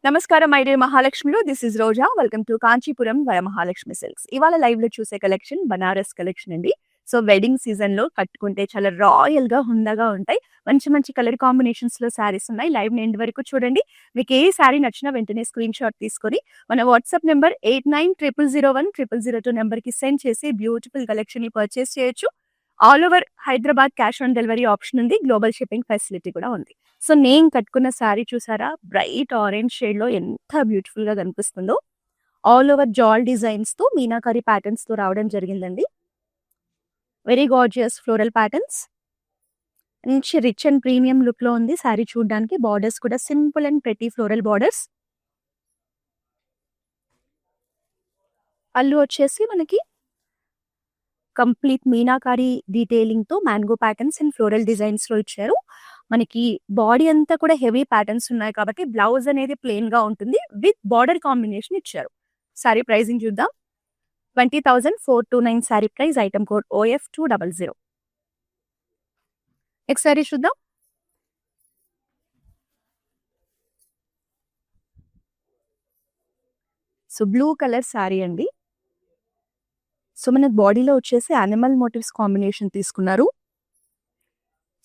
నమస్కారం my dear మహాలక్ష్మిలు. This is Roja. Welcome to Kanchipuram Varamahalakshmi silks. ఇవాళ లైవ్ లో చూసే కలెక్షన్ బనారస్ కలెక్షన్ అండి. సో వెడ్డింగ్ సీజన్ లో కట్టుకుంటే చాలా రాయల్ గా హుందాగా ఉంటాయి. మంచి మంచి కలర్ కాంబినేషన్స్ లో శారీస్ ఉన్నాయి. లైవ్ ని ఎండ్ వరకు చూడండి. మీకు ఏ శారీ నచ్చినా వెంటనే స్క్రీన్ షాట్ తీసుకొని మన వాట్సాప్ నెంబర్ 8900010002 నెంబర్ కి సెండ్ చేసి బ్యూటిఫుల్ కలెక్షన్ ని పర్చేస్ చేయొచ్చు. All over Hyderabad cash on delivery option ఉంది. గ్లోబల్ షిప్పింగ్ ఫెసిలిటీ కూడా ఉంది. సో నేను కట్టుకున్న శారీ చూసారా, బ్రైట్ ఆరెంజ్ షేడ్ లో ఎంత బ్యూటిఫుల్ గా కనిపిస్తుందో. ఆల్ ఓవర్ జాల్ డిజైన్స్ తో మీనాకరీ ప్యాటర్న్స్ తో రావడం జరిగిందండి. వెరీ గార్జియస్ ఫ్లోరల్ ప్యాటర్న్స్, మంచి రిచ్ అండ్ ప్రీమియం లుక్ లో ఉంది శారీ చూడడానికి. బార్డర్స్ కూడా simple and pretty floral borders. పళ్ళు వచ్చేసి మనకి కంప్లీట్ మీనాకారి డీటెయిలింగ్ తో mango patterns and floral designs లో ఇచ్చారు. మనకి బాడీ అంతా కూడా హెవీ ప్యాటర్న్స్ ఉన్నాయి కాబట్టి బ్లౌజ్ అనేది ప్లెయిన్ గా ఉంటుంది. విత్ బార్డర్ కాంబినేషన్ ఇచ్చారు. సారీ ప్రైసింగ్ చూద్దాం. 20,429 sari price. Item code OF200. Next sari చూద్దాం. సో బ్లూ కలర్ సారీ అండి. సో మన బాడీలో వచ్చేసి యానిమల్ మోటివ్స్ కాంబినేషన్ తీసుకున్నారు.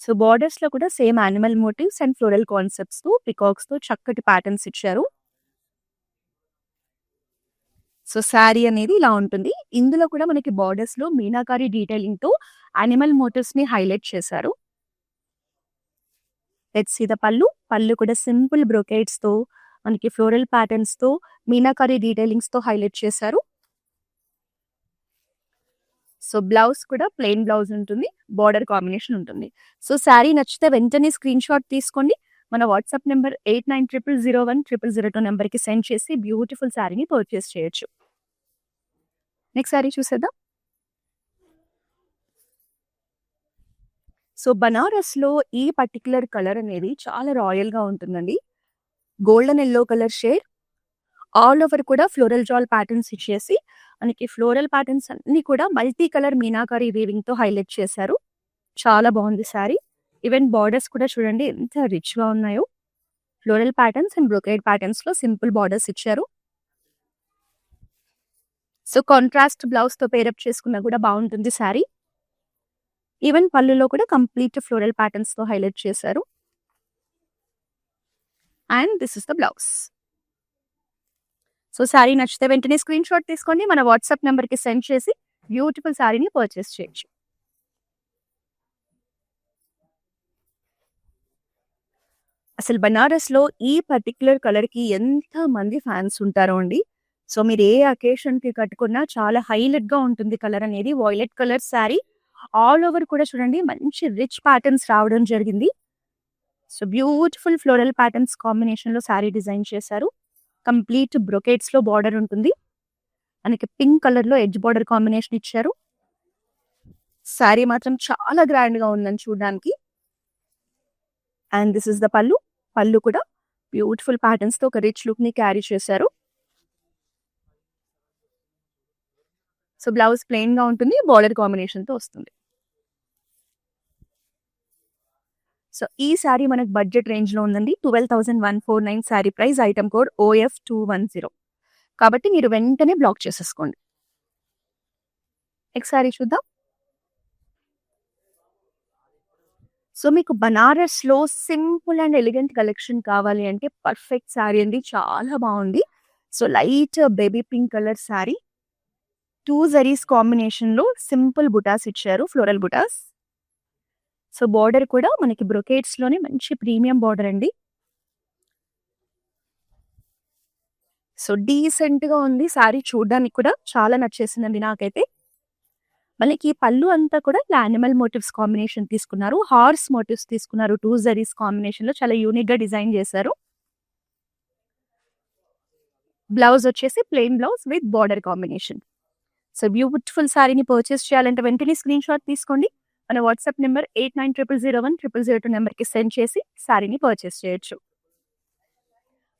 సో బార్డర్స్ లో కూడా same animal motifs and floral concepts తో పికాక్స్ తో చక్కటి ప్యాటర్న్స్ ఇచ్చారు. సో శారీ అనేది ఇలా ఉంటుంది. ఇందులో కూడా మనకి బార్డర్స్ లో మీనాకారి డీటెయిలింగ్ తో యానిమల్ మోటివ్స్ ని హైలైట్ చేశారు. లెట్స్ సీ ద పళ్ళు. పళ్ళు కూడా సింపుల్ బ్రొకేట్స్ తో మనకి ఫ్లోరల్ ప్యాటర్న్స్ తో మీనాకారి డీటెయిలింగ్స్ తో హైలైట్ చేశారు. సో బ్లౌజ్ కూడా ప్లెయిన్ బ్లౌజ్ ఉంటుంది. బార్డర్ కాంబినేషన్ ఉంటుంది. సో శారీ నచ్చితే వెంటనే స్క్రీన్ షాట్ తీసుకోండి. మన వాట్సాప్ నెంబర్ 8900010002 నెంబర్ కి సెండ్ చేసి బ్యూటిఫుల్ శారీని పర్చేస్ చేయొచ్చు. నెక్స్ట్ శారీ చూసేద్దాం. సో బనారస్ లో ఈ పర్టికులర్ కలర్ అనేది చాలా రాయల్ గా ఉంటుందండి. Golden yellow colour shade. All over కూడా ఫ్లోరల్ జాల్ ప్యాటర్న్స్ ఇచ్చేసి మనకి ఫ్లోరల్ ప్యాటర్న్స్ అన్ని కూడా మల్టీ కలర్ మీనాకారి వీవింగ్ తో హైలైట్ చేశారు. చాలా బాగుంది శారీ. ఈవెన్ బార్డర్స్ కూడా చూడండి ఎంత రిచ్ గా ఉన్నాయో. Floral patterns and brocade patterns లో సింపుల్ బార్డర్స్ ఇచ్చారు. సో కాంట్రాస్ట్ బ్లౌజ్ తో పేరప్ చేసుకున్నా కూడా బాగుంటుంది శారీ. ఈవెన్ పళ్ళులో కూడా కంప్లీట్ ఫ్లోరల్ ప్యాటర్న్స్ తో హైలైట్ చేశారు. And this is the blouse. So sari నచ్చితే వెంటనే స్క్రీన్ షాట్ తీసుకోండి. మన వాట్సాప్ నెంబర్ కి సెండ్ చేసి బ్యూటిఫుల్ శారీని పర్చేస్ చేయొచ్చు. అసలు బనారస్ లో ఈ పర్టికులర్ కలర్ కి ఎంత మంది ఫ్యాన్స్ ఉంటారో అండి. సో మీరు ఏ అకేషన్ కి కట్టుకున్నా చాలా హైలైట్ గా ఉంటుంది కలర్ అనేది. Violet colour sari. All over కూడా చూడండి మంచి రిచ్ ప్యాటర్న్స్ రావడం జరిగింది. So beautiful floral patterns combination లో శారీ డిజైన్ చేశారు. కంప్లీట్ బ్రొకేట్స్ లో బార్డర్ ఉంటుంది. మనకి పింక్ కలర్ లో ఎడ్జ్ బార్డర్ కాంబినేషన్ ఇచ్చారు. శారీ మాత్రం చాలా గ్రాండ్ గా ఉందని చూడడానికి. అండ్ దిస్ ఇస్ ద పళ్ళు. పళ్ళు కూడా బ్యూటిఫుల్ ప్యాటర్న్స్ తో ఒక రిచ్ లుక్ ని క్యారీ చేశారు. సో బ్లౌజ్ ప్లెయిన్ గా ఉంటుంది. బార్డర్ కాంబినేషన్ తో వస్తుంది. సో ఈ శారీ మనకు బడ్జెట్ రేంజ్ లో ఉందండి. 12,149 sari price. Item code OF210. కాబట్టి మీరు వెంటనే బ్లాక్ చేసేసుకోండి. నెక్స్ట్ శారీ చూద్దాం. సో మీకు బనారస్ లో సింపుల్ అండ్ ఎలిగెంట్ కలెక్షన్ కావాలి అంటే పర్ఫెక్ట్ శారీ అండి. చాలా బాగుంది. So light baby pink colour sari. 2 zaris combination లో సింపుల్ బుటాస్ ఇచ్చారు. ఫ్లోరల్ బుటాస్. సో బార్డర్ కూడా మనకి బ్రొకేట్స్ లోనే మంచి ప్రీమియం బార్డర్ అండి. సో డీసెంట్ గా ఉంది శారీ చూడడానికి కూడా. చాలా నచ్చేసిందండి నాకైతే. మనకి పళ్ళు అంతా కూడా యానిమల్ మోటివ్స్ కాంబినేషన్ తీసుకున్నారు. హార్స్ మోటివ్స్ తీసుకున్నారు. 2 జరీస్ కాంబినేషన్ లో చాలా యూనిక్ గా డిజైన్ చేశారు. బ్లౌజ్ వచ్చేసి plain blouse with border combination. So beautiful శారీని పర్చేస్ చేయాలంటే వెంటనే స్క్రీన్ షాట్ తీసుకోండి. మన వాట్సాప్ నెంబర్ 8900010002 నెంబర్ కి సెండ్ చేసి శారీని పర్చేస్ చేయొచ్చు.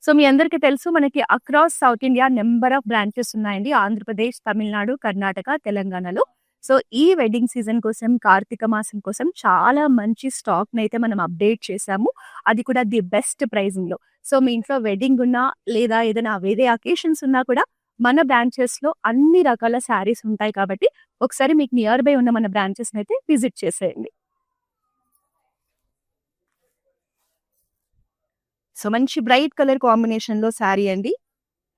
సో మీ అందరికీ తెలుసు మనకి across south India number of branches ఉన్నాయండి. ఆంధ్రప్రదేశ్, తమిళనాడు, కర్ణాటక, తెలంగాణలో. సో ఈ వెడ్డింగ్ సీజన్ కోసం, కార్తీక మాసం కోసం చాలా మంచి స్టాక్‌నైతే మనం అప్డేట్ చేశాము. అది కూడా ది బెస్ట్ ప్రైజింగ్‌లో. సో మీ ఇంట్లో వెడ్డింగ్ ఉన్నా, లేదా ఏదైనా వేరే అకేషన్స్ ఉన్నా కూడా మన బ్రాంచెస్‌లో అన్ని రకాల శారీస్ ఉంటాయి కాబట్టి, ఒకసారి మీకు నియర్ బై ఉన్న మన బ్రాంచెస్‌నైతే విజిట్ చేసేయండి. సో మంచి బ్రైట్ కలర్ కాంబినేషన్‌లో శారీ అండి.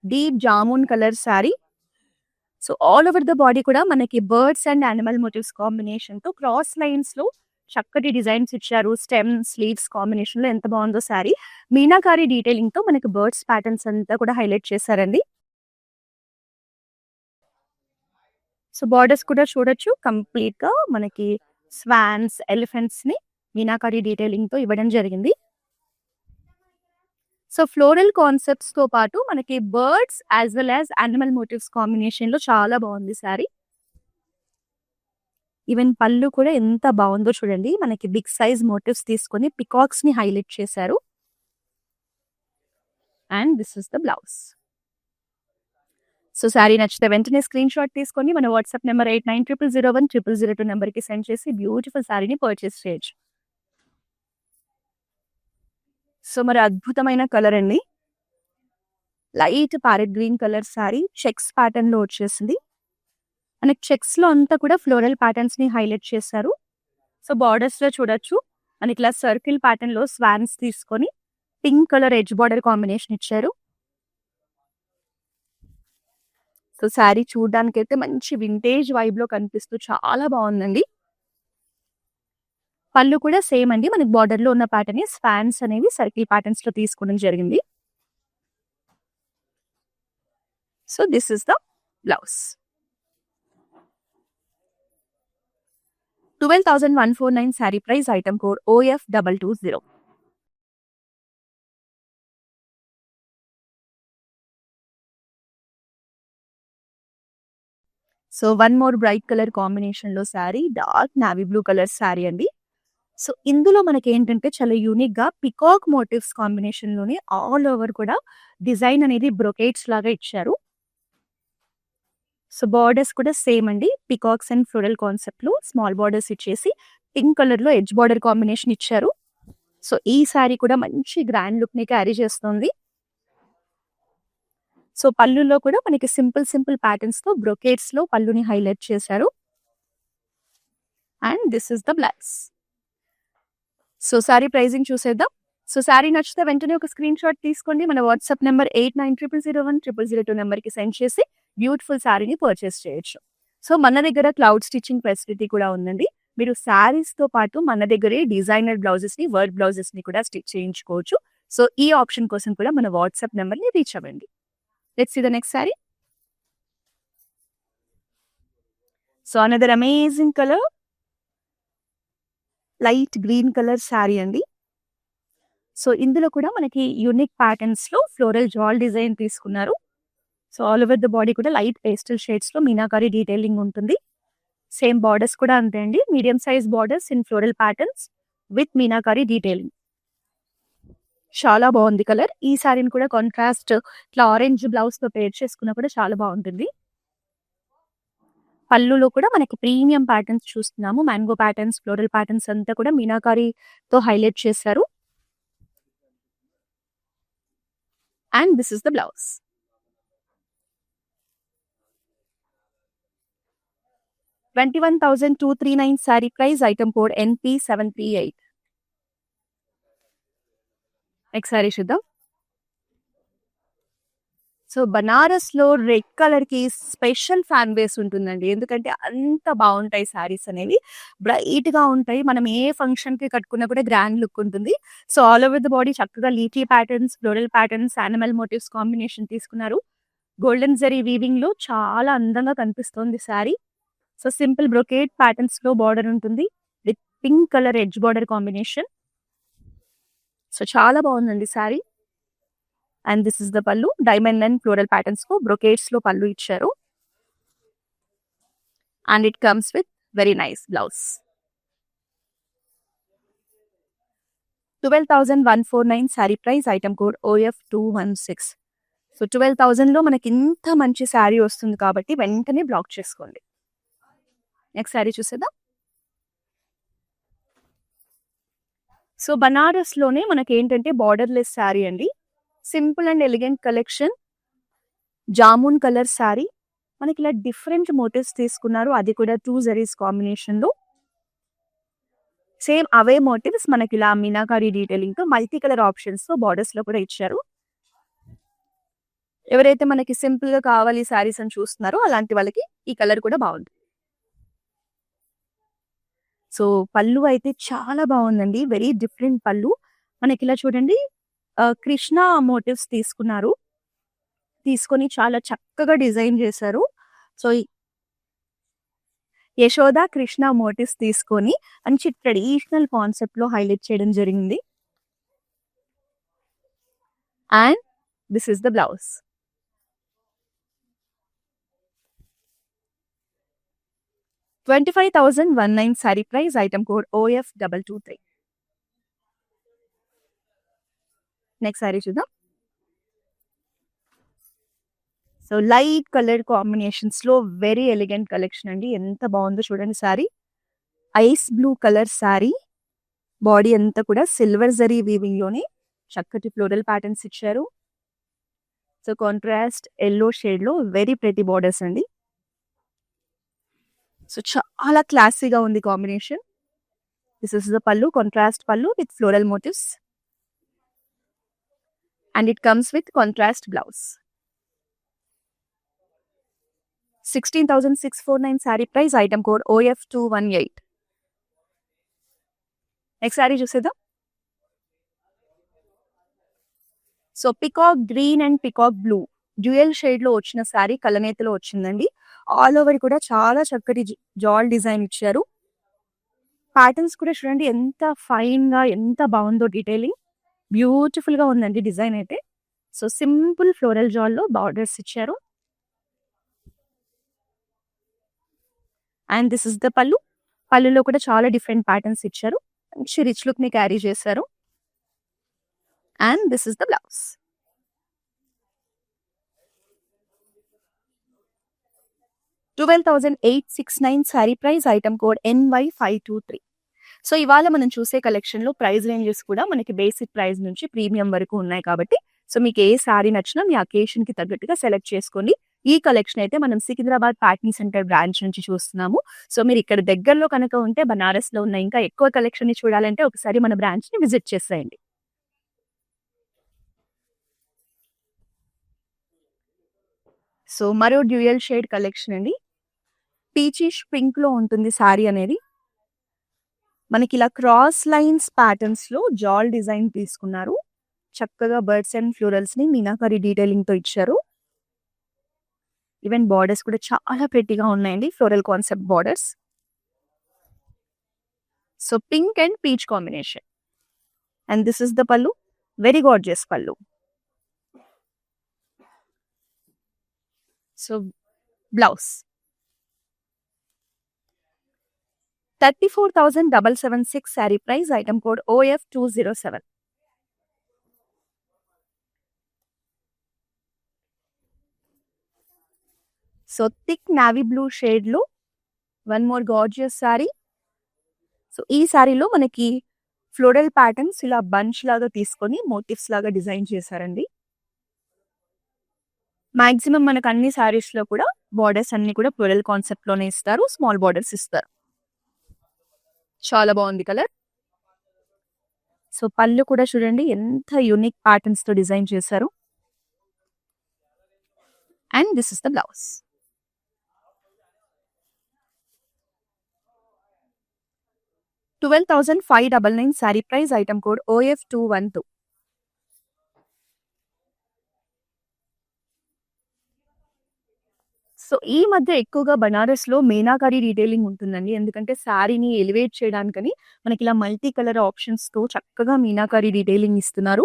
Deep jamun colour sari. So all over the body కూడా మనకి బర్డ్స్ అండ్ యానిమల్ మోటివ్స్ కాంబినేషన్‌తో క్రాస్ లైన్స్‌లో చక్కటి డిజైన్స్ ఇచ్చారు. స్టెమ్, స్లీవ్స్ కాంబినేషన్‌లో ఎంత బావుందో శారీ. మీనాకారి డీటెయిలింగ్‌తో మనకి బర్డ్స్ ప్యాటర్న్స్ అంతా కూడా హైలైట్ చేశారండి. సో బార్డర్స్ కూడా చూడొచ్చు. కంప్లీట్‌గా మనకి స్వాన్స్, ఎలిఫెంట్స్‌ని మీనాకారి డీటెయిలింగ్‌తో ఇవ్వడం జరిగింది. సో ఫ్లోరల్ కాన్సెప్ట్స్‌తో పాటు మనకి birds as well as animal motifs కాంబినేషన్‌లో చాలా బావుంది శారీ. ఈవెన్ పళ్ళు కూడా ఎంత బావుందో చూడండి. మనకి బిగ్ సైజ్ మోటివ్స్ తీసుకొని పికాక్స్‌ని హైలైట్ చేశారు. And this is the blouse. So sari నచ్చితే వెంటనే స్క్రీన్‌షాట్ తీసుకొని మన వాట్సాప్ నంబర్ 8900010002 నంబర్‌కి సెండ్ చేసి బ్యూటిఫుల్ శారీని పర్చేస్ చేయొచ్చు. సో మరి అద్భుతమైన కలర్ అండి. Light parrot green colour sari checks ప్యాటర్న్‌లో వచ్చేసింది. మనకి చెక్స్‌లో అంతా కూడా ఫ్లోరల్ ప్యాటర్న్స్‌ని హైలైట్ చేశారు. సో బార్డర్స్‌లో చూడొచ్చు. మనకి ఇలా సర్కిల్ ప్యాటర్న్‌లో స్వాన్స్ తీసుకొని pink colour edge border combination ఇచ్చారు. సో శారీ చూడడానికైతే మంచి వింటేజ్ వైబ్‌లో కనిపిస్తూ చాలా బావుందండి. పళ్ళు కూడా సేమ్ అండి. మనకి బార్డర్‌లో ఉన్న ప్యాటర్నే స్పాన్స్ అనేవి సర్కిల్ ప్యాటర్న్స్‌లో తీసుకోవడం జరిగింది. So this is the blouse. 12,149 sari price, item code OF220. So one more bright colour కాంబినేషన్‌లో sari dark navy blue colour sari అండి. సో ఇందులో మనకేంటంటే చాలా యూనిక్‌గా పికాక్ మోటివ్స్ కాంబినేషన్‌లోనే ఆల్ ఓవర్ కూడా డిజైన్ అనేది బ్రొకేట్స్ లాగా ఇచ్చారు. సో బార్డర్స్ కూడా సేమ్ అండి. పికాక్స్ అండ్ ఫ్లోరల్ కాన్సెప్ట్‌లో స్మాల్ బార్డర్స్ ఇచ్చేసి పింక్ కలర్‌లో ఎడ్జ్ బార్డర్ కాంబినేషన్ ఇచ్చారు. సో ఈ శారీ కూడా మంచి గ్రాండ్ లుక్‌ని క్యారీ చేస్తుంది. సో పళ్ళులో కూడా మనకి సింపుల్ ప్యాటర్న్స్‌తో బ్రొకేట్స్‌లో పళ్ళుని హైలైట్ చేశారు. And this is the blouse. So sari pricing చూసేద్దాం. సో శారీ నచ్చితే వెంటనే ఒక స్క్రీన్‌షాట్ తీసుకోండి. మన వాట్సాప్ నంబర్ 8900010002 నంబర్‌కి సెండ్ చేసి బ్యూటిఫుల్ శారీని పర్చేస్ చేయొచ్చు. సో మన దగ్గర క్లౌడ్ స్టిచ్చింగ్ ఫెసిలిటీ కూడా ఉందండి. మీరు శారీస్‌తో పాటు మన దగ్గరే డిజైనర్ బ్లౌజెస్‌ని, వర్క్ బ్లౌజెస్‌ని కూడా స్టిచ్ చేయించుకోవచ్చు. సో ఈ ఆప్షన్ కోసం కూడా మన వాట్సాప్ నంబర్‌ని రీచ్ అవ్వండి. Let's see the next sari. So another amazing colour light green colour sari అండి. సో ఇందులో కూడా మనకి యూనిక్ ప్యాటర్న్స్‌లో ఫ్లోరల్ జాల్ డిజైన్ తీసుకున్నారు. So all over the body కూడా లైట్ పేస్టల్ షేడ్స్‌లో మీనాకారి డీటెయిలింగ్ ఉంటుంది. సేమ్ బార్డర్స్ కూడా అంతే అండి. Medium size borders in floral patterns with meenakari detailing. చాలా బాగుంది కలర్. ఈ శారీని కూడా కాంట్రాస్ట్ ఇట్లా ఆరెంజ్ బ్లౌజ్‌తో పేర్ చేసుకున్నా కూడా చాలా బాగుంటుంది. పళ్ళులో కూడా మనకి ప్రీమియం ప్యాటర్న్స్ చూస్తున్నాము. మ్యాంగో ప్యాటర్న్స్, ఫ్లోరల్ ప్యాటర్న్స్ అంతా కూడా మీనాకారితో హైలైట్ చేశారు. And this is the blouse. $21,239 sari price, item code NP738. Next sari చూద్దాం. సో బనారస్‌లో రెడ్ కలర్‌కి స్పెషల్ ఫ్యాన్ బేస్ ఉంటుందండి. ఎందుకంటే అంత బావుంటాయి శారీస్ అనేవి. బ్రైట్‌గా ఉంటాయి. మనం ఏ ఫంక్షన్‌కి కట్టుకున్నా కూడా గ్రాండ్ లుక్ ఉంటుంది. So all over the body చక్కగా leafy patterns, floral patterns, animal motifs combination తీసుకున్నారు. గోల్డెన్ జరీ వీవింగ్‌లో చాలా అందంగా కనిపిస్తోంది శారీ. సో సింపుల్ బ్రొకేట్ ప్యాటర్న్స్‌లో బార్డర్ ఉంటుంది. With pink colour edge border combination. So చాలా బాగుందండి sari. And this is the pallu. Diamond and floral ప్యాటర్న్స్‌తో బ్రొకేట్స్‌లో పళ్ళు ఇచ్చారు. And it comes with very nice blouse. 12,149 sari price, item code OF216. So 12,000లో మనకి ఇంత మంచి శారీ వస్తుంది కాబట్టి వెంటనే బ్లాక్ చేసుకోండి. నెక్స్ట్ శారీ చూసేద్దాం. సో బనారస్ లోనే మనకి ఏంటంటే బార్డర్లెస్ శారీ అండి. Simple and elegant collection. Jamun colour sari. మనకి ఇలా డిఫరెంట్ మోటివ్స్ తీసుకున్నారు. అది కూడా 2 జరీస్ కాంబినేషన్ లో. సేమ్ అవే మోటివ్స్ మనకి ఇలా మీనాకారి డీటెయిలింగ్ తో మల్టీ కలర్ ఆప్షన్స్ తో బార్డర్స్ లో కూడా ఇచ్చారు. ఎవరైతే మనకి సింపుల్ గా కావాలి శారీస్ అని చూస్తున్నారో అలాంటి వాళ్ళకి ఈ కలర్ కూడా బాగుంది. సో పళ్ళు అయితే చాలా బాగుందండి. వెరీ డిఫరెంట్ పళ్ళు. మనకి ఇలా చూడండి కృష్ణ మోటివ్స్ తీసుకున్నారు. తీసుకొని చాలా చక్కగా డిజైన్ చేశారు. సో యశోద కృష్ణ మోటివ్స్ తీసుకొని మంచి ట్రెడిషనల్ కాన్సెప్ట్ లో హైలైట్ చేయడం జరిగింది. And this is the blouse. $25,109 sorry price. Item code OF223. Next sari చూద్దాం. సో లైట్ కలర్ కాంబినేషన్స్ లో వెరీ ఎలిగెంట్ కలెక్షన్ అండి. ఎంత బాగుందో చూడండి sorry. Ice blue colour sorry. Body అంతా కూడా సిల్వర్ జరీ వీవింగ్ లోనే చక్కటి ఫ్లోరల్ ప్యాటర్న్స్ ఇచ్చారు. సో కాంట్రాస్ట్ ఎల్లో షేడ్ లో వెరీ ప్రెటీ బార్డర్స్ అండి. సో చాలా క్లాసీగా ఉంది కాంబినేషన్. దిస్ ఇస్ ద పల్లు, కాంట్రాస్ట్ పల్లు with floral motifs. And it comes with contrast blouse. 16,649 sari price. Item code OF218. Next sari చూసేద్దాం. So peacock green and peacock blue dual shade లో వచ్చిన sorry కలనేతలో వచ్చిందండి. ఆల్ ఓవర్ కూడా చాలా చక్కటి జాల్ డిజైన్ ఇచ్చారు. ప్యాటర్న్స్ కూడా చూడండి ఎంత ఫైన్ గా ఎంత బాగుందో. డీటెయిలింగ్ బ్యూటిఫుల్ గా ఉందండి డిజైన్ అయితే. సో సింపుల్ ఫ్లోరల్ జాల్ లో బార్డర్స్ ఇచ్చారు. అండ్ దిస్ ఇస్ ద పల్లు. పళ్ళులో కూడా చాలా డిఫరెంట్ ప్యాటర్న్స్ ఇచ్చారు. మంచి రిచ్ లుక్ ని క్యారీ చేశారు. And this is the blouse. $12,869 sorry price. Item code NY523. So ఇవాళ మనం చూసే కలెక్షన్ లో ప్రైస్ రేంజెస్ కూడా మనకి బేసిక్ ప్రైస్ నుంచి ప్రీమియం వరకు ఉన్నాయి కాబట్టి సో మీకు ఏ సారీ నచ్చినా మీ అకేషన్ కి తగ్గట్టుగా సెలెక్ట్ చేసుకోండి. ఈ కలెక్షన్ అయితే మనం సికింద్రాబాద్ ప్యాట్నీ సెంటర్ బ్రాంచ్ నుంచి చూస్తున్నాము. సో మీరు ఇక్కడ దగ్గరలో కనుక ఉంటే బనారస్ లో ఉన్న ఇంకా ఎక్కువ కలెక్షన్ ని చూడాలంటే ఒకసారి మన బ్రాంచ్ ని విజిట్ చేసేయండి. సో మరో డ్యూయల్ షేడ్ కలెక్షన్ అండి. పీచిష్ పింక్ లో ఉంటుంది సారీ అనేది. మనకి ఇలా క్రాస్ లైన్స్ ప్యాటర్న్స్ లో జాల్ డిజైన్ తీసుకున్నారు. చక్కగా బర్డ్స్ అండ్ ఫ్లోరల్స్ ని మీనాకరి డీటెయిలింగ్ తో ఇచ్చారు. ఈవెన్ బార్డర్స్ కూడా చాలా ప్రెట్టీగా ఉన్నాయండి. Floral concept borders. So pink and peach combination. And this is the pallu. Very gorgeous pallu. So blouse. 34,776 sari price. Item code OF207. So thick navy blue shade లో one more gorgeous sari. So ఈ సారీలో మనకి floral patterns ఇలా bunch లాగా తీసుకొని motifs లాగా design చేశారండి. Maximum మనకు అన్ని సారీస్ లో కూడా బార్డర్స్ అన్ని కూడా ఫ్లోరల్ కాన్సెప్ట్ లోనే ఇస్తారు. స్మాల్ బార్డర్స్ ఇస్తారు. చాలా బాగుంది కలర్. సో పళ్ళు కూడా చూడండి ఎంత యూనిక్ ప్యాటర్న్స్ తో డిజైన్ చేశారు. And this is the blouse. 12,599 sorry price. Item code OF212. So ఈ మధ్య ఎక్కువగా బనారస్ లో మీనాకారి డీటెయిలింగ్ ఉంటుందండి. ఎందుకంటే శారీని ఎలివేట్ చేయడానికని మనకి ఇలా మల్టీ కలర్ ఆప్షన్స్ తో చక్కగా మీనాకారి డీటెయిలింగ్ ఇస్తున్నారు.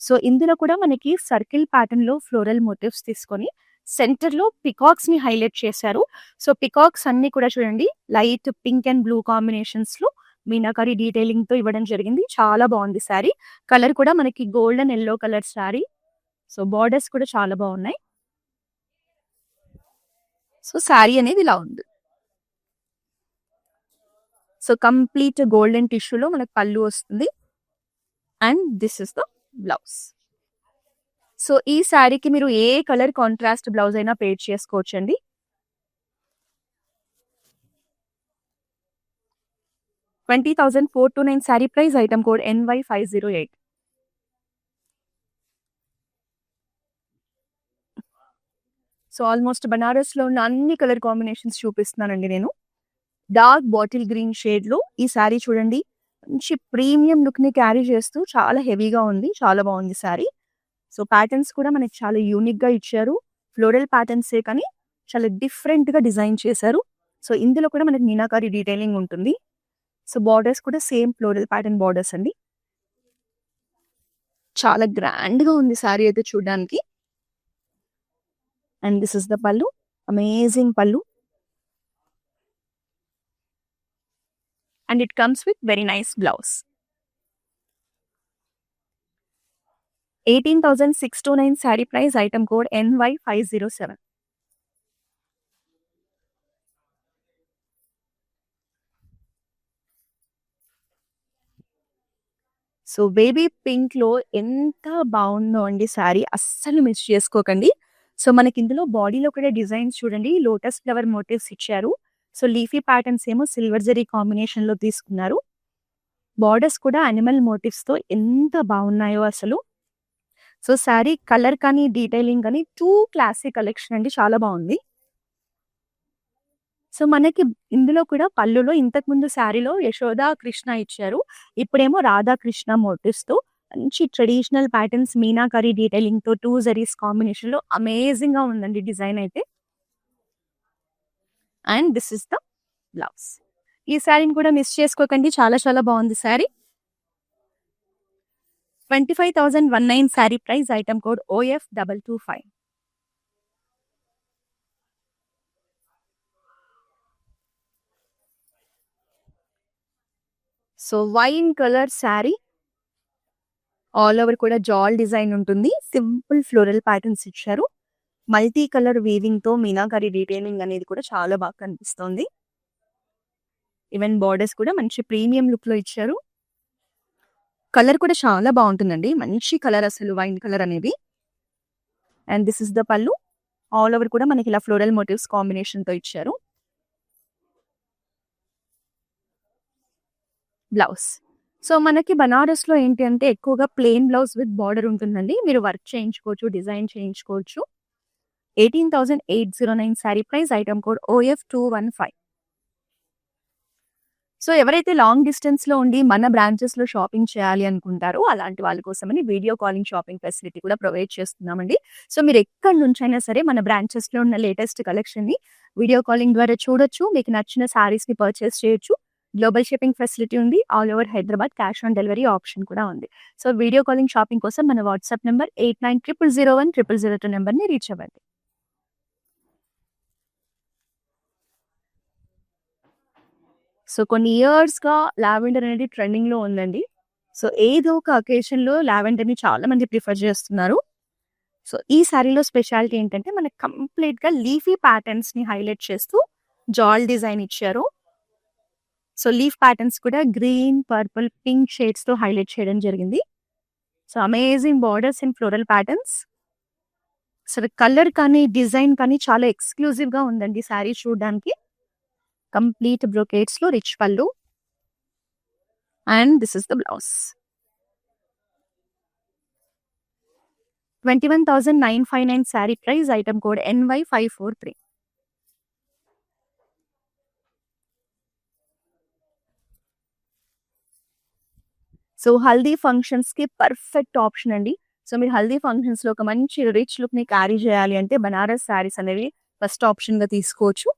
సో ఇందులో కూడా మనకి సర్కిల్ ప్యాటర్న్ లో ఫ్లోరల్ మోటివ్స్ తీసుకొని సెంటర్ లో పికాక్స్ ని హైలైట్ చేశారు. సో పికాక్స్ అన్ని కూడా చూడండి light pink and blue combinations లో మీనాకారి డీటెయిలింగ్ తో ఇవ్వడం జరిగింది. చాలా బాగుంది శారీ. కలర్ కూడా మనకి golden yellow colour sari. So borders కూడా చాలా బాగున్నాయి. సో శారీ అనేది ఇలా ఉంది. సో కంప్లీట్ గోల్డెన్ టిష్యూలో మనకు పళ్ళు వస్తుంది. And this is the blouse. So ఈ శారీకి మీరు ఏ కలర్ కాంట్రాస్ట్ బ్లౌజ్ అయినా పేర్ చేసుకోవచ్చండి. $20,429 sari price, item code NY508. So almost బనారస్లో ఉన్న అన్ని కలర్ కాంబినేషన్స్ చూపిస్తున్నానండి నేను. డార్క్ బాటిల్ గ్రీన్ షేడ్లో ఈ శారీ చూడండి, మంచి ప్రీమియం లుక్ని క్యారీ చేస్తూ చాలా హెవీగా ఉంది, చాలా బాగుంది శారీ. సో ప్యాటర్న్స్ కూడా మనకి చాలా యూనిక్గా ఇచ్చారు. ఫ్లోరల్ ప్యాటర్న్సే కానీ చాలా డిఫరెంట్గా డిజైన్ చేశారు. సో ఇందులో కూడా మనకి మీనాకారి డీటెయిలింగ్ ఉంటుంది. సో బార్డర్స్ కూడా సేమ్ ఫ్లోరల్ ప్యాటర్న్ బార్డర్స్ అండి. చాలా గ్రాండ్గా ఉంది శారీ అయితే చూడడానికి. And this is the pallu, amazing pallu. And it comes with very nice blouse. 18,629 sari price, item code NY507. So baby పింక్లో ఎంత బాగుందో అండి శారీ, అస్సలు మిస్ చేసుకోకండి. సో మనకి ఇందులో బాడీలో కూడా డిజైన్స్ చూడండి, లోటస్ ఫ్లవర్ మోటివ్స్ ఇచ్చారు. సో లీఫీ ప్యాటర్న్స్ ఏమో సిల్వర్ జరీ కాంబినేషన్లో తీసుకున్నారు. బార్డర్స్ కూడా అనిమల్ మోటివ్స్తో ఎంత బాగున్నాయో అసలు. సో శారీ కలర్ కానీ డీటెయిలింగ్ కానీ టూ క్లాసిక్ కలెక్షన్ అండి, చాలా బాగుంది. సో మనకి ఇందులో కూడా పళ్ళులో ఇంతకుముందు శారీలో యశోద కృష్ణ ఇచ్చారు, ఇప్పుడేమో రాధా కృష్ణ మోటివ్స్తో మంచి ట్రెడిషనల్ ప్యాటర్న్స్ మీనాకారి డీటెయిలింగ్తో టూ జరీస్ కాంబినేషన్లో అమేజింగ్గా ఉందండి డిజైన్ అయితే. And this is the blouse. ఈ శారీని కూడా మిస్ చేసుకోకండి, చాలా చాలా బాగుంది sari. 25,109 sari price, item code OF225. So wine colour sari, all over కూడా జాల్ డిజైన్ ఉంటుంది, సింపుల్ ఫ్లోరల్ ప్యాటర్న్స్ ఇచ్చారు. మల్టీ కలర్ వీవింగ్ తో మీనాకారి డీటెయిలింగ్ అనేది కూడా చాలా బాగా కనిపిస్తుంది. ఈవెన్ బార్డర్స్ కూడా మంచి ప్రీమియం లుక్ లో ఇచ్చారు. కలర్ కూడా చాలా బాగుంటుందండి, మంచి కలర్ అసలు వైన్ కలర్ అనేది. అండ్ దిస్ ఇస్ ద పళ్ళు, ఆల్ ఓవర్ కూడా మనకి ఇలా ఫ్లోరల్ మోటివ్స్ కాంబినేషన్ తో ఇచ్చారు. బ్లౌజ్. సో మనకి బనారస్ లో ఏంటి అంటే ఎక్కువగా ప్లెయిన్ బ్లౌజ్ విత్ బార్డర్ ఉంటుందండి, మీరు వర్క్ చేయించుకోవచ్చు, డిజైన్ చేయించుకోవచ్చు. 18,809 sari price, item code OF215. So ఎవరైతే లాంగ్ డిస్టెన్స్ లో ఉండి మన బ్రాంచెస్ లో షాపింగ్ చేయాలి అనుకుంటారో అలాంటి వాళ్ళ కోసమని వీడియో కాలింగ్ షాపింగ్ ఫెసిలిటీ కూడా ప్రొవైడ్ చేస్తున్నామండి. సో మీరు ఎక్కడి నుంచి అయినా సరే మన బ్రాంచెస్ లో ఉన్న లేటెస్ట్ కలెక్షన్ ని వీడియో కాలింగ్ ద్వారా చూడొచ్చు, మీకు నచ్చిన సారీస్ ని పర్చేస్ చేయొచ్చు. గ్లోబల్ షిప్పింగ్ ఫెసిలిటీ ఉంది, all over Hyderabad cash on delivery option కూడా ఉంది. సో వీడియో కాలింగ్ షాపింగ్ కోసం మన వాట్సాప్ నెంబర్ 8900010002 నెంబర్ని రీచ్ అవ్వండి. సో కొన్ని ఇయర్స్‌గా లావెండర్ అనేది ట్రెండింగ్‌లో ఉందండి. సో ఏదో ఒక అకేషన్‌లో లావెండర్‌ని చాలా మంది ప్రిఫర్ చేస్తున్నారు. సో ఈ శారీలో స్పెషాలిటీ ఏంటంటే మనకి కంప్లీట్‌గా లీఫీ ప్యాటర్న్స్‌ని హైలైట్ చేస్తూ జాల్ డిజైన్ ఇచ్చారు. సో లీఫ్ ప్యాటర్న్స్ కూడా గ్రీన్, పర్పుల్, పింక్ షేడ్స్‌తో హైలైట్ చేయడం జరిగింది. So amazing borders and floral patterns. అసలు కలర్ కానీ డిజైన్ కానీ చాలా ఎక్స్క్లూజివ్‌గా ఉందండి శారీ చూడడానికి. కంప్లీట్ బ్రొకేట్స్‌లో రిచ్ పళ్ళు. And this is the blouse. 21,959 sari price, item code NY543. So haldi ఫంక్షన్స్‌కి పర్ఫెక్ట్ ఆప్షన్ అండి. సో మీరు హల్దీ ఫంక్షన్స్‌లో ఒక మంచి రిచ్ లుక్‌ని క్యారీ చేయాలి అంటే బనారస్ శారీస్ అనేవి ఫస్ట్ ఆప్షన్‌గా తీసుకోవచ్చు.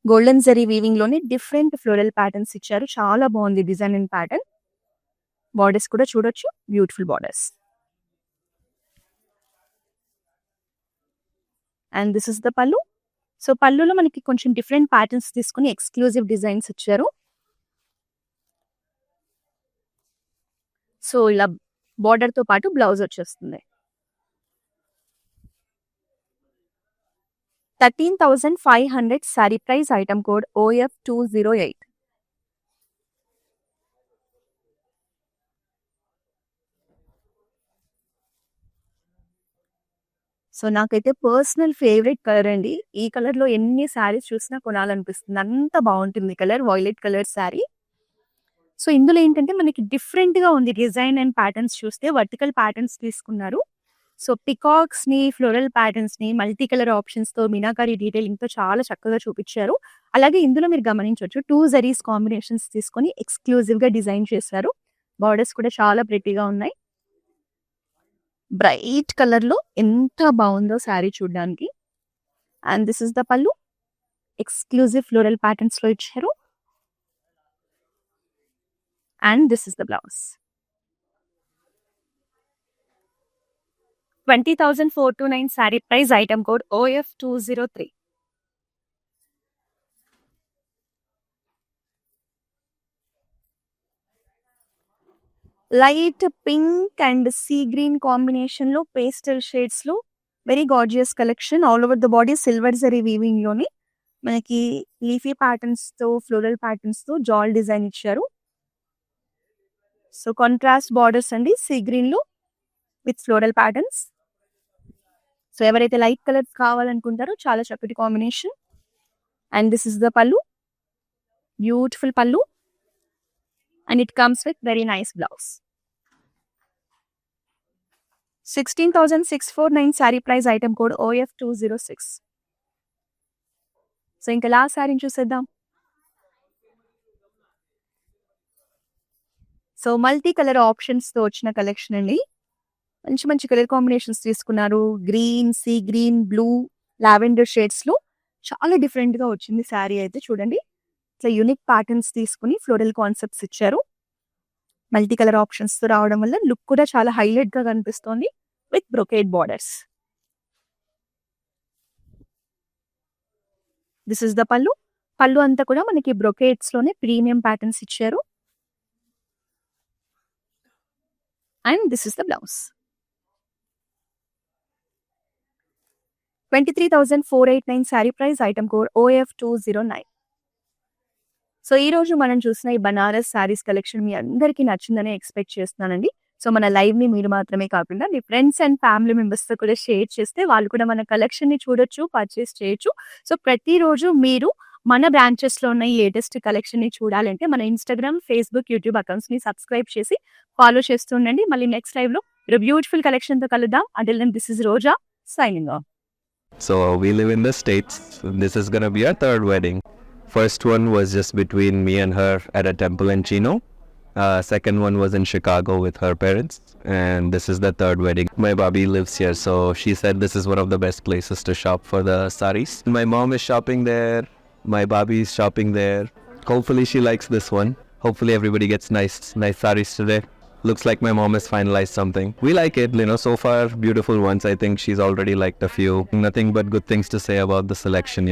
గోల్డెన్ జరీ వీవింగ్ లోనే డిఫరెంట్ ఫ్లోరల్ ప్యాటర్న్స్ ఇచ్చారు, చాలా బాగుంది డిజైన్ అండ్ ప్యాటర్న్. బార్డర్స్ కూడా చూడొచ్చు, beautiful borders. And this is the పళ్ళు. సో పళ్ళులో మనకి కొంచెం డిఫరెంట్ ప్యాటర్న్స్ తీసుకుని ఎక్స్క్లూజివ్ డిజైన్స్ ఇచ్చారు. సో ఇలా బార్డర్ తో పాటు బ్లౌజ్ వచ్చేస్తుంది. 13,500 sari price, item code OF208. So, నాకైతే పర్సనల్ ఫేవరెట్ కలర్ అండి. ఈ కలర్‌లో ఎన్ని శారీస్ చూసినా కొనాలనిపిస్తుంది. అంత బావుంటుంది colour. Violet colour sari. So, ఇందులో ఏంటంటే మనకి డిఫరెంట్‌గా ఉంది డిజైన్ అండ్ ప్యాటర్న్స్ చూస్తే వర్టికల్ ప్యాటర్న్స్ తీసుకున్నారు. సో, పికాక్స్‌ని, ఫ్లోరల్ ప్యాటర్న్స్‌ని మల్టీ కలర్ ఆప్షన్స్‌తో మీనాకారి డీటెయిలింగ్‌తో చాలా చక్కగా చూపిచ్చారు. అలాగే ఇందులో మీరు గమనించొచ్చు 2 జరీస్ కాంబినేషన్స్ తీసుకొని ఎక్స్‌క్లూజివ్‌గా డిజైన్ చేశారు. బోర్డర్స్ కూడా చాలా ప్రెట్టీగా ఉన్నాయి. బ్రైట్ కలర్‌లో ఎంత బావుందో శారీ చూడ్డానికి. And this is the pallu. Exclusive floral ప్యాటర్న్స్‌లో ఇచ్చారు. And this is the blouse. 20,429 sari price. Item code OF203. Light pink and sea green కాంబినేషన్‌లో పేస్టల్ షేడ్స్‌లో very gorgeous collection. All over the body silver zari వీవింగ్‌లోని మనకి లీఫీ ప్యాటర్న్స్‌తో, ఫ్లోరల్ ప్యాటర్న్స్‌తో జాల్ డిజైన్ ఇచ్చారు. సో, కాంట్రాస్ట్ బార్డర్స్ అండి సీ గ్రీన్‌లో విత్ ఫ్లోరల్ ప్యాటర్న్స్. సో, ఎవరైతే లైట్ కలర్స్ కావాలనుకుంటారో చాలా చక్కటి combination. And this is the పల్లు. బ్యూటిఫుల్ పల్లు. And it comes with very nice blouse. 16,649 sari price. Item code OF206. So, ఇంకా లాస్ట్ శారీని చూసేద్దాం. సో, మల్టీ కలర్ ఆప్షన్స్‌తో వచ్చిన కలెక్షన్ అండి. మంచి మంచి కలర్ కాంబినేషన్స్ తీసుకున్నారు. Green, sea green, blue, lavender షేడ్స్‌లో చాలా డిఫరెంట్‌గా వచ్చింది శారీ అయితే చూడండి. ఇట్లా యూనిక్ ప్యాటర్న్స్ తీసుకొని ఫ్లోరల్ కాన్సెప్ట్స్ ఇచ్చారు. మల్టీ కలర్ ఆప్షన్స్‌తో రావడం వల్ల లుక్ కూడా చాలా హైలైట్‌గా కనిపిస్తోంది with brocade borders. This is the pallu. Pallu అంతా కూడా మనకి బ్రొకేడ్స్‌లోనే ప్రీమియం ప్యాటర్న్స్ ఇచ్చారు. And this is the blouse. 23,489 sari price. Item code OF209. So, ఈరోజు మనం చూసిన ఈ బనారస్ శారీస్ కలెక్షన్ మీ అందరికీ నచ్చిందని ఎక్స్‌పెక్ట్ చేస్తున్నానండి. సో, మన లైవ్‌ని మీరు మాత్రమే కాకుండా మీ ఫ్రెండ్స్ అండ్ ఫ్యామిలీ మెంబర్స్‌తో కూడా షేర్ చేస్తే వాళ్ళు కూడా మన కలెక్షన్‌ని చూడొచ్చు, పర్చేస్ చేయొచ్చు. సో, ప్రతిరోజు మీరు మన బ్రాంచెస్‌లో ఉన్న ఈ లేటెస్ట్ కలెక్షన్‌ని చూడాలంటే మన ఇన్‌స్టాగ్రామ్, ఫేస్‌బుక్, యూట్యూబ్ అకౌంట్స్‌ని సబ్స్క్రైబ్ చేసి ఫాలో చేస్తూ ఉండండి. మళ్ళీ నెక్స్ట్ లైవ్‌లో ఒక బ్యూటిఫుల్ కలెక్షన్‌తో కలుద్దాం. Until then this is Roja signing off. So we live in the States. This is gonna be our third wedding. First one was just between me and her at a temple in Chino. Second one was in Chicago with her parents. And this is the third wedding. My Bobby lives here, so she said this is one of the best places to shop for the saris. My mom is shopping there. My Bobby is shopping there. Hopefully she likes this one. Hopefully everybody gets nice saris today. Looks like my mom has finalized something. We like it, so far beautiful ones. I think she's already liked a few. Nothing but good things to say about the selection,